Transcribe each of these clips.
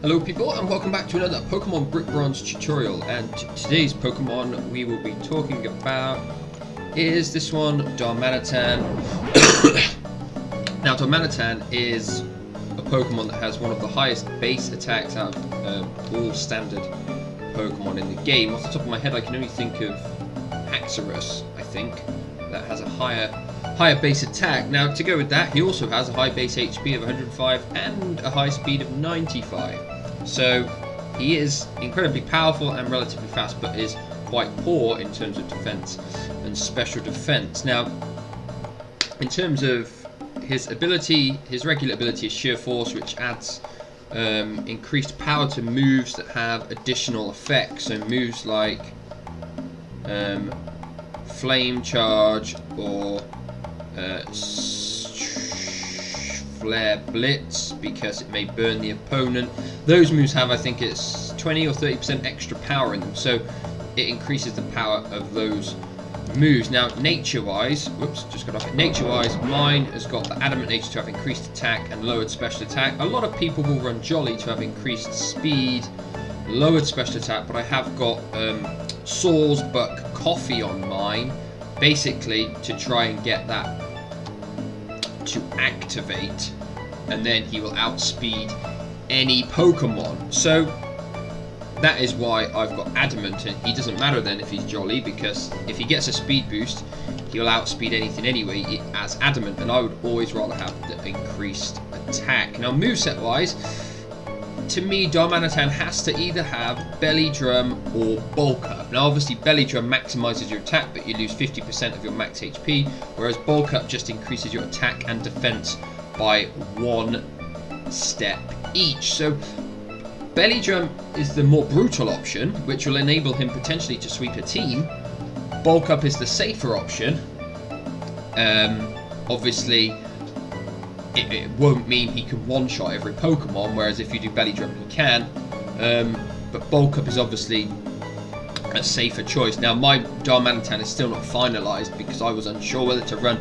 Hello people, and welcome back to another Pokemon Brick Bronze tutorial. And today's Pokemon we will be talking about is this one, Darmanitan. Now Darmanitan is a Pokemon that has one of the highest base attacks out of all standard Pokemon in the game. Off the top of my head I can only think of Haxorus, I think, that has a higher base attack. Now to go with that, he also has a high base HP of 105 and a high speed of 95. So he is incredibly powerful and relatively fast, but is quite poor in terms of defense and special defense. Now, in terms of his ability, his regular ability is Sheer Force, which adds increased power to moves that have additional effects. So moves like Flame Charge or Flare Blitz, because it may burn the opponent. Those moves have, I think it's 20 or 30% extra power in them, so it increases the power of those moves. Now nature-wise, whoops, just got off it. Nature-wise, mine has got the Adamant nature to have increased attack and lowered special attack. A lot of people will run Jolly to have increased speed, lowered special attack, but I have got Saw's Buck Coffee on mine, basically to try and get that to activate, and then he will outspeed any Pokemon. So that is why I've got Adamant, and he doesn't matter then if he's Jolly, because if he gets a speed boost he will outspeed anything anyway as Adamant, and I would always rather have the increased attack. Now moveset wise, to me Darmanitan has to either have Belly Drum or Bulk Up. Now obviously Belly Drum maximises your attack, but you lose 50% of your max HP, whereas Bulk Up just increases your attack and defense by 1 step each. So Belly Drum is the more brutal option, which will enable him potentially to sweep a team. Bulk Up is the safer option. Obviously it won't mean he can one-shot every Pokemon, whereas if you do Belly Drum he can. But Bulk Up is obviously a safer choice. Now my Darmanitan is still not finalised because I was unsure whether to run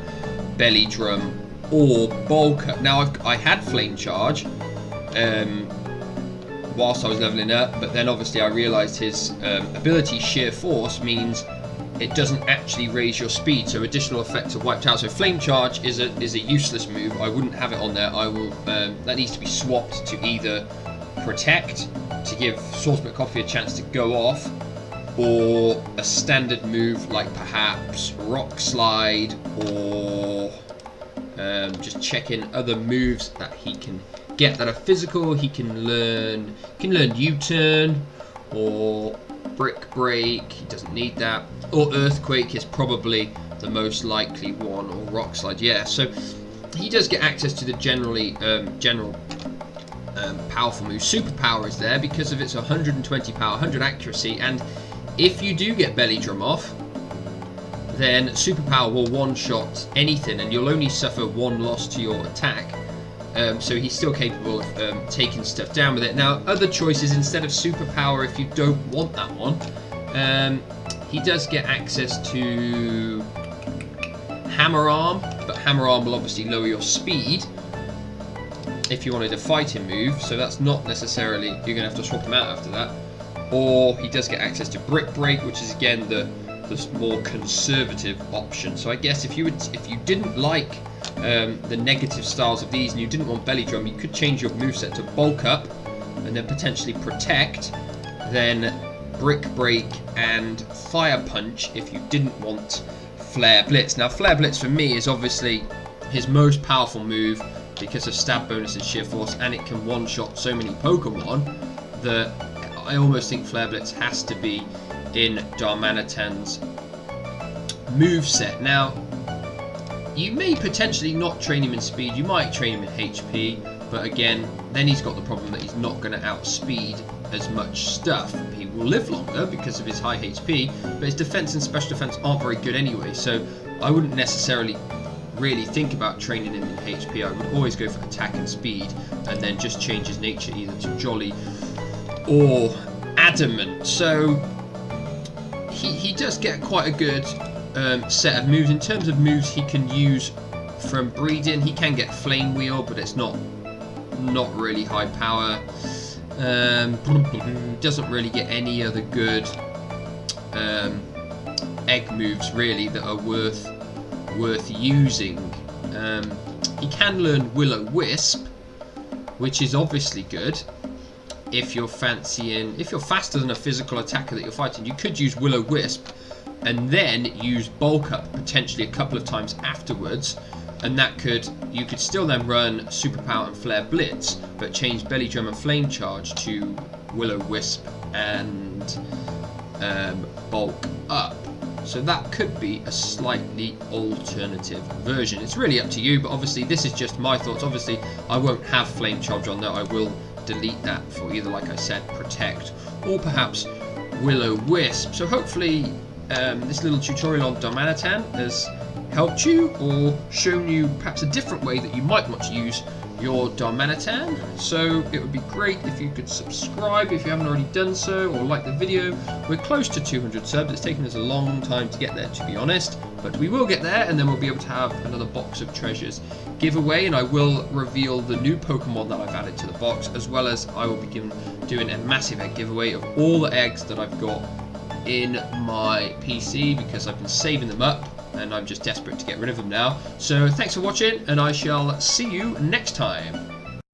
Belly Drum or Bulk Up. Now I had Flame Charge whilst I was leveling up, but then obviously I realised his ability Sheer Force means it doesn't actually raise your speed, so additional effects are wiped out. So Flame Charge is a useless move. I wouldn't have it on there. I will that needs to be swapped to either Protect to give Sawsbuck Coffee a chance to go off, or a standard move like perhaps Rock Slide, or just checking other moves that he can get that are physical. He can learn U-Turn or Brick Break. He doesn't need that. Or Earthquake is probably the most likely one, or Rock Slide. Yeah, so he does get access to the general powerful moves. Superpower is there because of its 120 power, 100 accuracy, and if you do get Belly Drum off, then Superpower will one-shot anything, and you'll only suffer 1 loss to your attack. So he's still capable of taking stuff down with it. Now, other choices instead of Superpower, if you don't want that one, he does get access to Hammer Arm, but Hammer Arm will obviously lower your speed if you wanted a fighting move, so that's not necessarily, you're going to have to swap him out after that. Or he does get access to Brick Break, which is again the more conservative option. So I guess if you didn't like the negative styles of these and you didn't want Belly Drum, you could change your moveset to Bulk Up and then potentially Protect, then Brick Break and Fire Punch if you didn't want Flare Blitz. Now Flare Blitz for me is obviously his most powerful move because of stab bonus and Sheer Force, and it can one-shot so many Pokemon that I almost think Flare Blitz has to be in Darmanitan's moveset. Now, you may potentially not train him in speed, you might train him in HP, but again, then he's got the problem that he's not going to outspeed as much stuff. He will live longer because of his high HP, but his defense and special defense aren't very good anyway, so I wouldn't necessarily really think about training him in HP. I would always go for attack and speed, and then just change his nature either to Jolly or Adamant. So he does get quite a good set of moves. In terms of moves he can use from breeding, he can get Flame Wheel, but it's not really high power. Doesn't really get any other good egg moves really that are worth using. He can learn Will-O-Wisp, which is obviously good. If you're faster than a physical attacker that you're fighting, you could use Will-O-Wisp and then use Bulk Up potentially a couple of times afterwards, and you could still then run Superpower and Flare Blitz, but change Belly Drum and Flame Charge to Will-O-Wisp and Bulk Up. So that could be a slightly alternative version. It's really up to you, but obviously this is just my thoughts. Obviously I won't have Flame Charge on there. I will delete that for either, like I said, Protect or perhaps Will-O-Wisp. So hopefully this little tutorial on Darmanitan has helped you or shown you perhaps a different way that you might want to use your Darmanitan. So it would be great if you could subscribe if you haven't already done so, or like the video. We're close to 200 subs. It's taken us a long time to get there, to be honest, but we will get there, and then we'll be able to have another box of treasures giveaway, and I will reveal the new Pokemon that I've added to the box, as well as I will be doing a massive egg giveaway of all the eggs that I've got in my PC, because I've been saving them up and I'm just desperate to get rid of them now. So thanks for watching, and I shall see you next time.